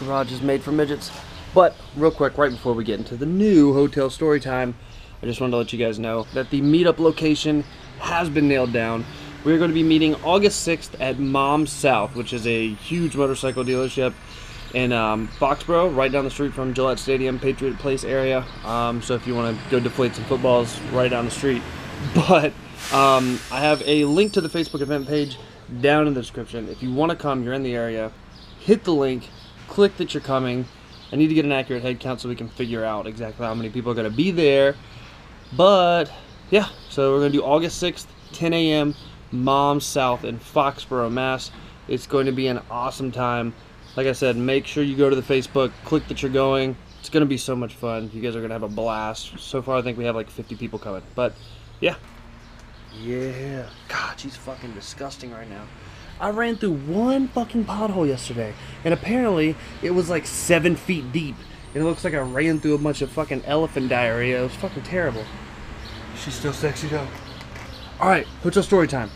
garage is made for midgets. But real quick, right before we get into the new hotel story time, I just wanted to let you guys know that the meetup location has been nailed down. We're going to be meeting August 6th at Mom's South, which is a huge motorcycle dealership in Foxborough, right down the street from Gillette Stadium, Patriot Place area. So if you want to go deflate some footballs, right down the street. But I have a link to the Facebook event page down in the description. If you want to come, you're in the area, hit the link, click that you're coming. I need to get an accurate head count so we can figure out exactly how many people are going to be there. But yeah, so we're going to do August 6th, 10 a.m., Mom's South in Foxborough, Mass. It's going to be an awesome time. Like I said, make sure you go to the Facebook, click that you're going. It's going to be so much fun. You guys are going to have a blast. So far, I think we have like 50 people coming. But yeah. Yeah. God, she's fucking disgusting right now. I ran through one fucking pothole yesterday, and apparently it was like 7 feet deep. And it looks like I ran through a bunch of fucking elephant diarrhea. It was fucking terrible. She's still sexy though. Alright, hotel story time.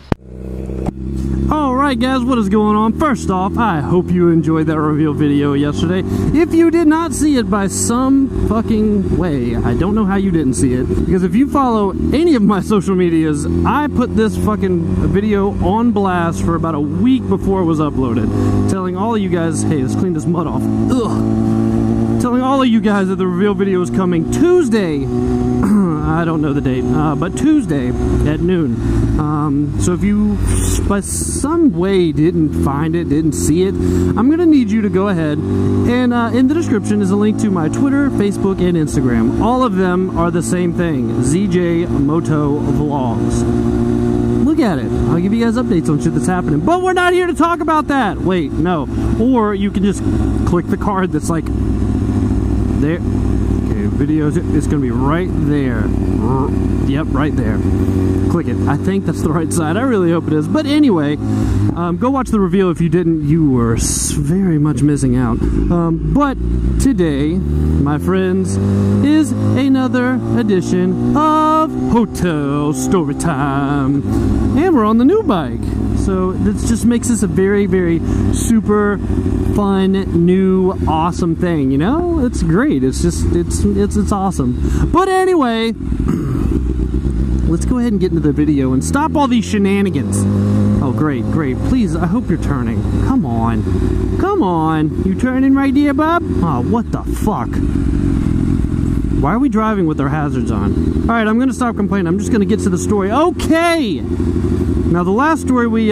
Alright guys, what is going on? First off, I hope you enjoyed that reveal video yesterday. If you did not see it by some fucking way, I don't know how you didn't see it. Because if you follow any of my social medias, I put this fucking video on blast for about a week before it was uploaded. Telling all of you guys, hey, let's clean this mud off. Ugh. Telling all of you guys that the reveal video is coming Tuesday. I don't know the date, but Tuesday at noon. So if you by some way didn't find it, didn't see it, I'm gonna need you to go ahead and in the description is a link to my Twitter, Facebook, and Instagram. All of them are the same thing, ZJMotovlogs. Look at it. I'll give you guys updates on shit that's happening. But we're not here to talk about that. Wait, no. Or you can just click the card that's like there. Videos, it's gonna be right there. Yep, right there. Click it. I think that's the right side. I really hope it is. But anyway, go watch the reveal. If you didn't, you were very much missing out. But today, my friends, is another edition of Hotel Story Time. And we're on the new bike. So this just makes this a very, very super fun, new, awesome thing, you know? It's great. It's just, it's awesome. But anyway, let's go ahead and get into the video and stop all these shenanigans. Oh, great, great. Please, I hope you're turning. Come on. Come on. You turning right there, bub? Oh, what the fuck? Why are we driving with our hazards on? Alright, I'm gonna stop complaining. I'm just gonna get to the story. Okay! Now, the last story we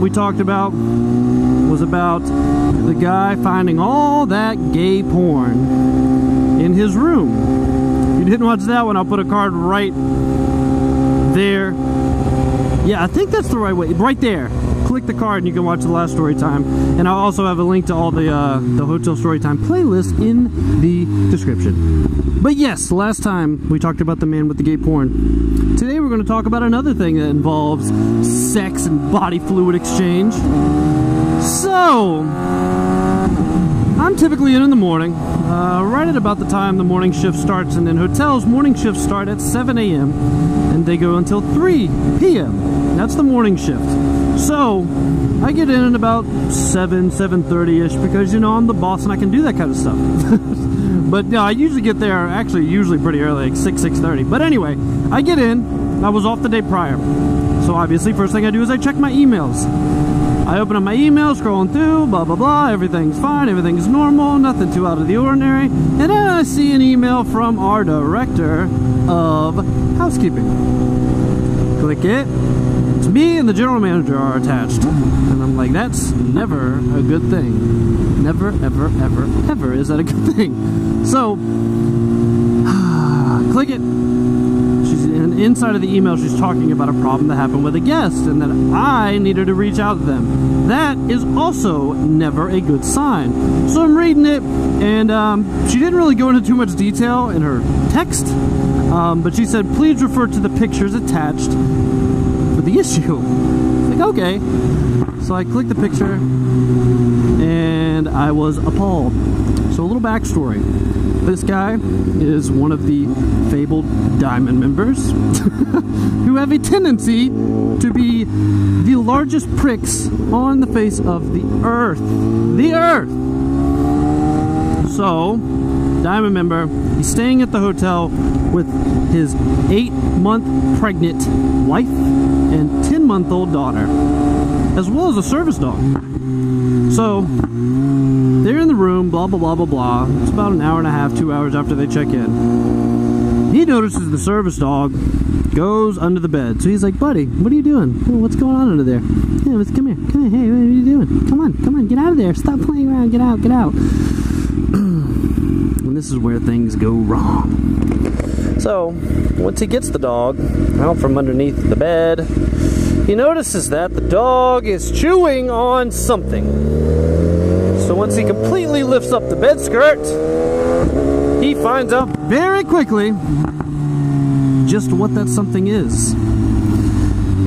talked about was about the guy finding all that gay porn in his room. If you didn't watch that one, I'll put a card right there. Yeah, I think that's the right way. Right there. Click the card and you can watch the last story time. And I'll also have a link to all the Hotel Storytime playlist in the description. But yes, last time we talked about the man with the gay porn. Today we're going to talk about another thing that involves sex and body fluid exchange. So, I'm typically in the morning, right at about the time the morning shift starts, and in hotels, morning shifts start at 7 a.m. and they go until 3 p.m. That's the morning shift. So, I get in at about 7:30-ish because, you know, I'm the boss and I can do that kind of stuff. But no, I usually get there, actually usually pretty early, like 6:30. But anyway, I get in, I was off the day prior. So obviously, first thing I do is I check my emails. I open up my email, scrolling through, blah, blah, blah, everything's fine, everything's normal, nothing too out of the ordinary. And then I see an email from our director of housekeeping. Click it. It's me and the general manager are attached. And I'm like, that's never a good thing. Never, ever, ever, ever is that a good thing. So, click it. And inside of the email, she's talking about a problem that happened with a guest and that I needed to reach out to them. That is also never a good sign. So I'm reading it, and she didn't really go into too much detail in her text, but she said, please refer to the pictures attached for the issue. Like, okay. So I clicked the picture, and I was appalled. So a little backstory. This guy is one of the fabled Diamond members who have a tendency to be the largest pricks on the face of the earth. The earth! So, Diamond member, he's staying at the hotel with his 8-month pregnant wife and 10-month-old daughter, as well as a service dog. So, they're in the room, blah, blah, blah, blah, blah. It's about an hour and a half, 2 hours after they check in. He notices the service dog goes under the bed. So he's like, buddy, what are you doing? Oh, what's going on under there? Yeah, come here. Hey, what are you doing? Come on, get out of there. Stop playing around. Get out. And this is where things go wrong. So, once he gets the dog out from underneath the bed, he notices that the dog is chewing on something. So once he completely lifts up the bed skirt, he finds out very quickly just what that something is.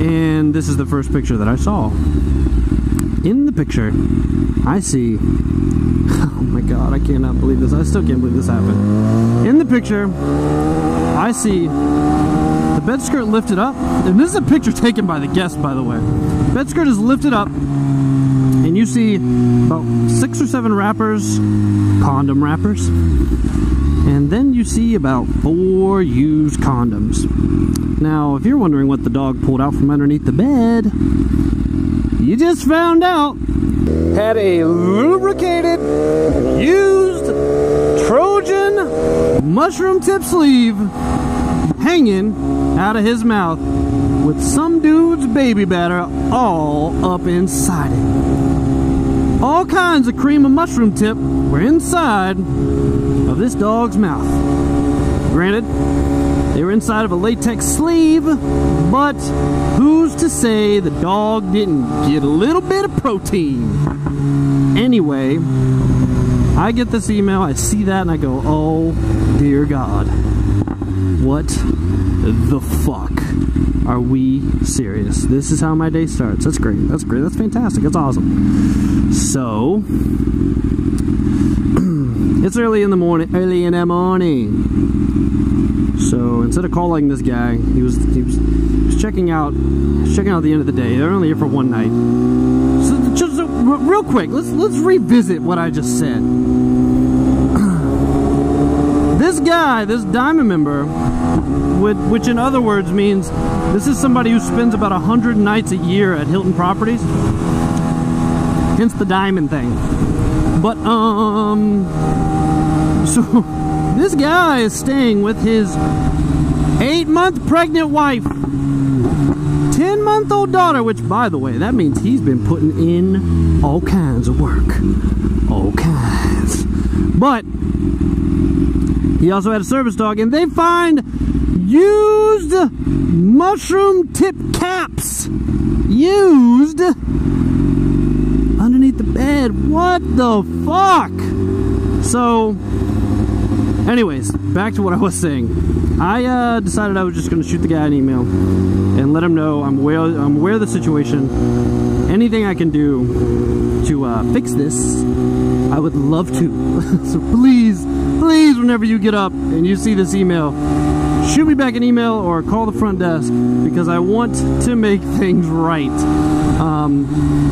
And this is the first picture that I saw. In the picture, I see, oh my god, I cannot believe this. I still can't believe this happened. In the picture, I see the bed skirt lifted up. And this is a picture taken by the guest, by the way. Bed skirt is lifted up, and you see about 6 or 7 wrappers, condom wrappers. And then you see about 4 used condoms. Now, if you're wondering what the dog pulled out from underneath the bed, you just found out. Had a lubricated, used Trojan mushroom tip sleeve hanging out of his mouth with some dude's baby batter all up inside it. All kinds of cream of mushroom tip were inside of this dog's mouth. Granted, they were inside of a latex sleeve, but who's to say the dog didn't get a little bit of protein? Anyway, I get this email, I see that, and I go, oh dear God, what the fuck? Are we serious? This is how my day starts. That's great. That's fantastic. That's awesome. So, it's early in the morning. So instead of calling this guy, he was checking out the end of the day. They're only here for one night. So just real quick, let's revisit what I just said. This guy, this Diamond member, which in other words means this is somebody who spends about 100 nights a year at Hilton Properties. Hence the Diamond thing. But so this guy is staying with his 8-month pregnant wife, 10-month-old daughter, which, by the way, that means he's been putting in all kinds of work. All kinds. But he also had a service dog, and they find used mushroom tip caps. Used underneath the bed. What the fuck? So, anyways, back to what I was saying. I decided I was just going to shoot the guy an email and let him know I'm aware of the situation. Anything I can do to fix this, I would love to. So please, whenever you get up and you see this email, shoot me back an email or call the front desk, because I want to make things right.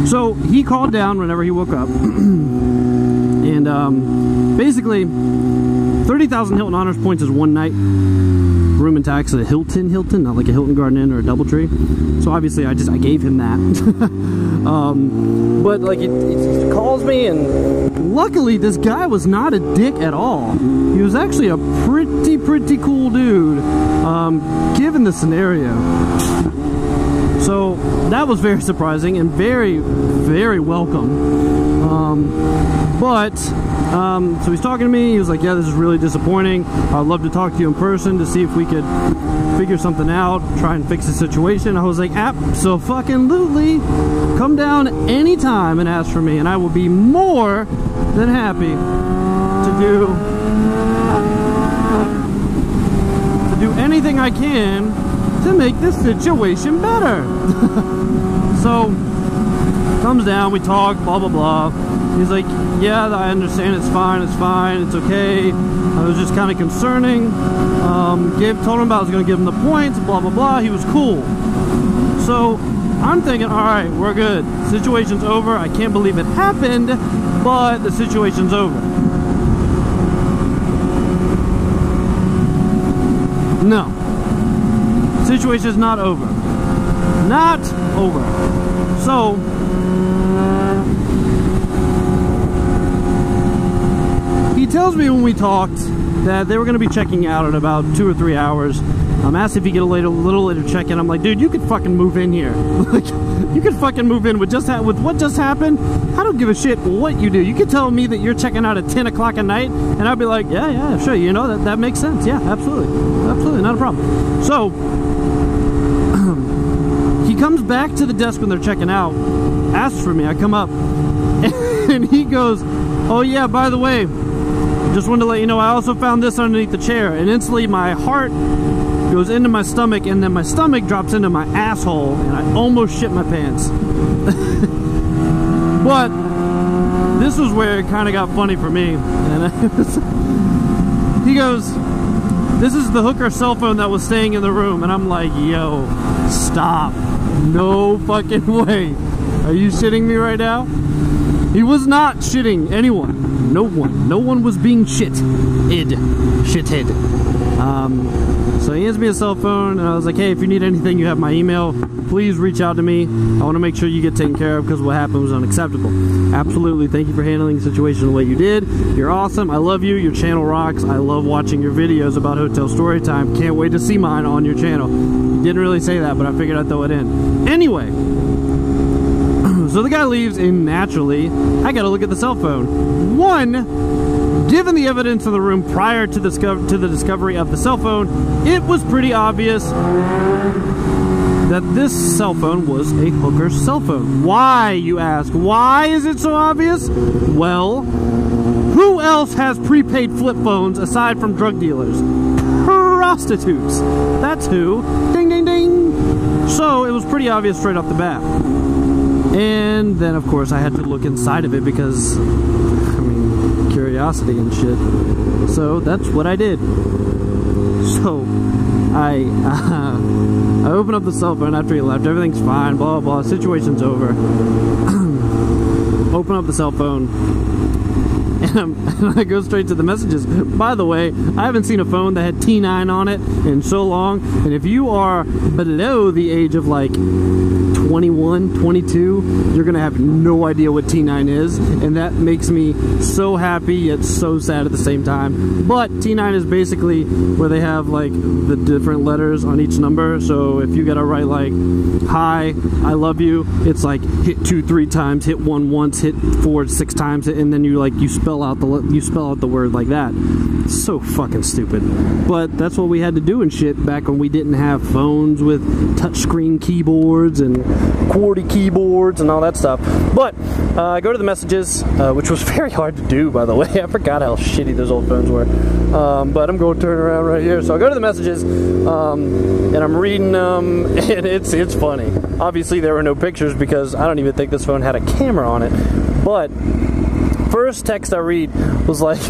So he called down whenever he woke up, and basically 30,000 Hilton Honors points is one night. Room and tax at a Hilton, not like a Hilton Garden Inn or a DoubleTree. So obviously I gave him that. But like he calls me, and luckily this guy was not a dick at all. He was actually a pretty cool dude, given the scenario. So that was very surprising and very welcome. So he's talking to me. He was like, yeah, this is really disappointing. I'd love to talk to you in person to see if we could figure something out, try and fix the situation. I was like, abso-fucking-lutely. Come down anytime and ask for me, and I will be more than happy to do anything I can to make this situation better. So, comes down, we talk, blah, blah, blah. He's like, yeah, I understand, it's fine, it's okay. I was just kind of concerning. Told him about I was going to give him the points, blah, blah, blah. He was cool. So, I'm thinking, alright, we're good. Situation's over. I can't believe it happened, but the situation's over. No. Situation's not over. Not over. So, he tells me when we talked that they were going to be checking out in about 2 or 3 hours. I'm asked if he could a little later check in. I'm like, dude, you could fucking move in here. Like, you could fucking move in with with what just happened. I don't give a shit what you do. You could tell me that you're checking out at 10 o'clock at night, and I'd be like, yeah, sure. You know, that makes sense. Yeah, absolutely, not a problem. So he comes back to the desk when they're checking out, asks for me. I come up, and he goes, oh yeah, by the way, just wanted to let you know I also found this underneath the chair. And instantly my heart goes into my stomach, and then my stomach drops into my asshole, and I almost shit my pants. But this was where it kind of got funny for me. And he goes, this is the hooker cell phone that was staying in the room. And I'm like, yo, stop. No fucking way. Are you shitting me right now? He was not shitting anyone. No one was being shithead. So he hands me a cell phone, and I was like, hey, if you need anything, you have my email. Please reach out to me. I want to make sure you get taken care of, because what happened was unacceptable. Absolutely. Thank you for handling the situation the way you did. You're awesome. I love you. Your channel rocks. I love watching your videos about hotel story time. Can't wait to see mine on your channel. You didn't really say that, but I figured I'd throw it in. Anyway, so the guy leaves, and naturally, I got to look at the cell phone. Given the evidence in the room prior to the discovery of the cell phone, it was pretty obvious that this cell phone was a hooker's cell phone. Why, you ask? Why is it so obvious? Well, who else has prepaid flip phones aside from drug dealers? Prostitutes. That's who. Ding, ding, ding. So it was pretty obvious straight off the bat. And then, of course, I had to look inside of it because, curiosity and shit. So that's what I did. So I open up the cell phone after he left. Everything's fine, blah blah blah, situation's over. Open up the cell phone, and I go straight to the messages. By the way, I haven't seen a phone that had T9 on it in so long, and if you are below the age of like 21, 22, you're gonna have no idea what T9 is, and that makes me so happy yet so sad at the same time. But T9 is basically where they have like the different letters on each number. So if you gotta write like hi, I love you, it's like hit 2 3 times, hit 1 once, hit 4 6 times, and then you spell out the word like that. It's so fucking stupid, but that's what we had to do and shit back when we didn't have phones with touchscreen keyboards and QWERTY keyboards and all that stuff. But I go to the messages, which was very hard to do, by the way. I forgot how shitty those old phones were. But I'm going to turn around right here. So I go to the messages, and I'm reading them, and it's funny. Obviously, there were no pictures because I don't even think this phone had a camera on it. But first text I read was like...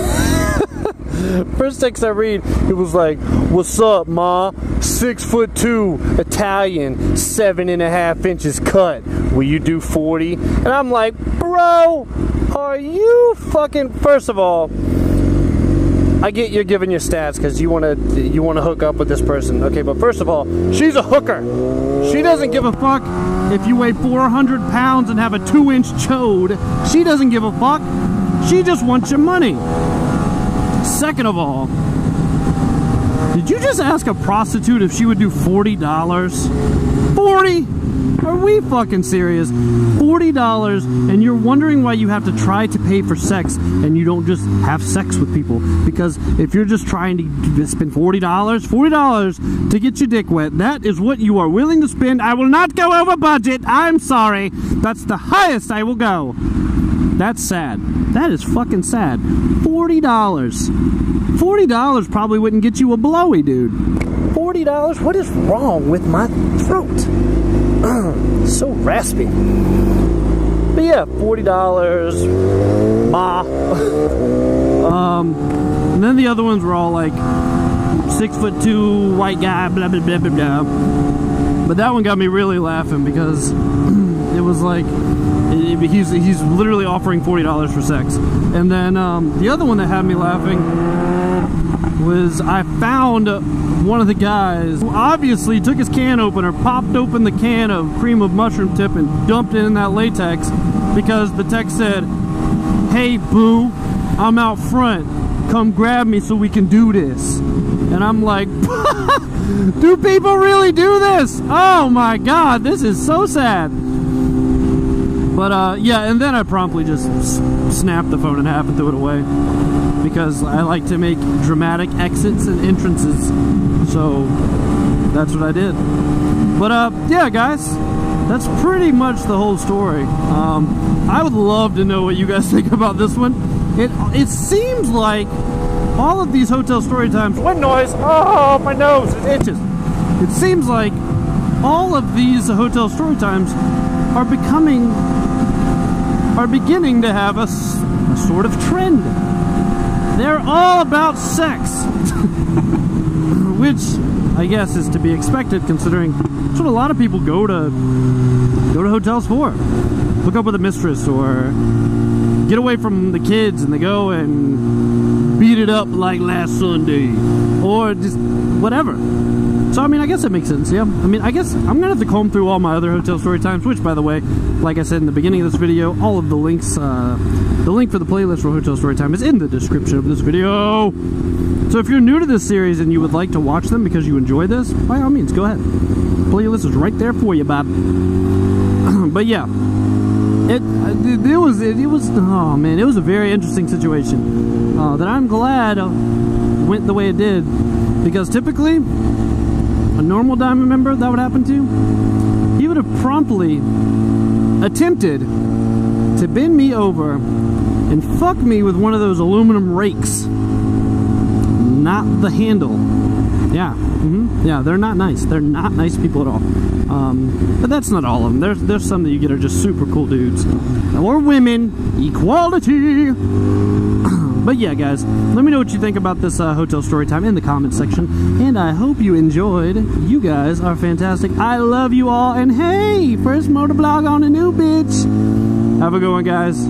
First text I read, it was like, "What's up, ma? 6'2", Italian, 7.5 inches cut. Will you do 40?" And I'm like, bro, are you fucking? First of all, I get you're giving your stats because you wanna hook up with this person. Okay, but first of all, she's a hooker. She doesn't give a fuck if you weigh 400 pounds and have a 2-inch chode. She doesn't give a fuck. She just wants your money. Second of all, did you just ask a prostitute if she would do $40? 40? Are we fucking serious? $40, and you're wondering why you have to try to pay for sex and you don't just have sex with people? Because if you're just trying to spend $40 to get your dick wet, that is what you are willing to spend. I will not go over budget. I'm sorry. That's the highest I will go. That's sad. That is fucking sad. $40. $40 probably wouldn't get you a blowy, dude. $40? What is wrong with my throat? So raspy. But yeah, $40. Ma. And then the other ones were all like 6'2", white guy, blah blah blah blah blah. But that one got me really laughing because it was like he's literally offering $40 for sex. And then the other one that had me laughing was I found one of the guys who obviously took his can opener, popped open the can of cream of mushroom tip and dumped it in that latex because the text said, "Hey boo, I'm out front, come grab me so we can do this." And I'm like, do people really do this? Oh my god, this is so sad. But yeah, and then I promptly just snapped the phone in half and threw it away because I like to make dramatic exits and entrances, so that's what I did. But yeah guys, that's pretty much the whole story. I would love to know what you guys think about this one. It seems like all of these hotel story times, wind noise, oh my nose, it itches. It seems like all of these hotel story times are beginning to have a sort of trend. They're all about sex, which I guess is to be expected considering that's what a lot of people go to hotels for. Hook up with a mistress or get away from the kids and they go and beat it up like last Sunday or just whatever. So I mean, I guess it makes sense, yeah. I mean, I guess I'm gonna have to comb through all my other hotel story times, which by the way, like I said in the beginning of this video, all of the links, the link for the playlist for hotel story time is in the description of this video. So if you're new to this series and you would like to watch them because you enjoy this, by all means, go ahead. The playlist is right there for you, Bob. But yeah, it was oh man, it was a very interesting situation that I'm glad went the way it did, because typically a normal diamond member that would happen to, he would have promptly attempted to bend me over and fuck me with one of those aluminum rakes, not the handle. Yeah, yeah, they're not nice. They're not nice people at all. But that's not all of them. There's some that you get are just super cool dudes. Or women. Equality! But yeah, guys, let me know what you think about this hotel story time in the comment section. And I hope you enjoyed. You guys are fantastic. I love you all. And hey, first motovlog on a new bitch. Have a good one, guys.